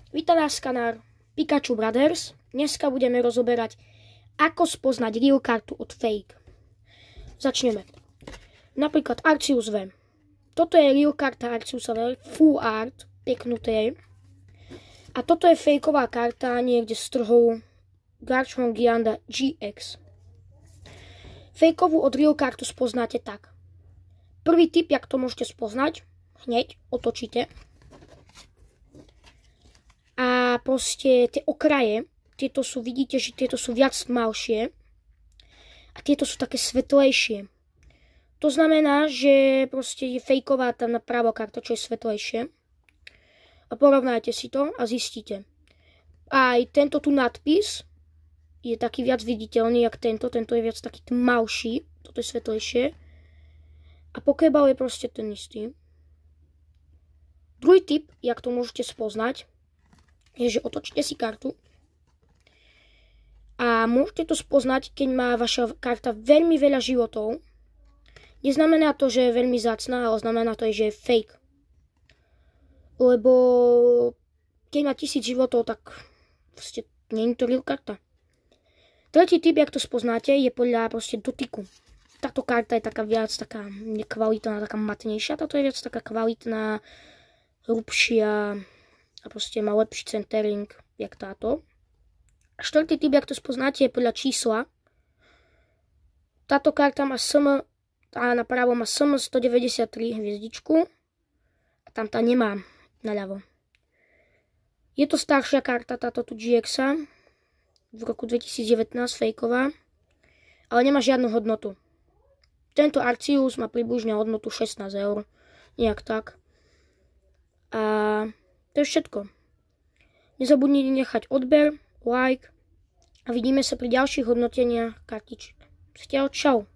Víta nás kanál Pikachu Brothers. Dneska budeme rozoberať, ako spoznať real kartu od fake. Začneme. Napríklad Arceus V. Toto je real karta Arceusa V, full art, peknuté. A toto je fejková karta niekde z trhov Garchomp Gianda GX. Fejkovú od real kartu spoznáte tak. Prvý tip, jak to môžete spoznať, hneď otočíte. A proste tie okraje, tieto sú, vidíte, že tieto sú viac tmavšie a tieto sú také svetlejšie. To znamená, že proste je fejková tá napravo karta, čo je svetlejšie. A porovnajte si to a zistíte. Aj tento tu nadpis je taký viac viditeľný, jak tento je viac taký tmavší, toto je svetlejšie. A Pokéball je proste ten istý. Druhý tip, jak to môžete spoznať, je, že otočíte si kartu a môžete to spoznať, keď má vaša karta veľmi veľa životov. Neznamená to, že je veľmi vzácna, ale znamená to, že je fake. Lebo keď má 1000 životov, tak proste nie je to real karta. Tretí typ, jak to spoznáte, je podľa proste dotyku. Táto karta je taká viac, taká nekvalitná, taká matnejšia. Táto je viac taká kvalitná, hrubšia a proste má lepší centering, jak táto. A štvrtý typ, jak to spoznáte, je podľa čísla. Táto karta má SM, tá napravo má SM 193 hviezdičku a tam tá nemá naľavo. Je to staršia karta, táto tu GX-a, v roku 2019, fejková, ale nemá žiadnu hodnotu. Tento Arceus má približne hodnotu 16 €, nejak tak. A to je všetko. Nezabudnite nechať odber, like a vidíme sa pri ďalších hodnoteniach kartičiek. Čau.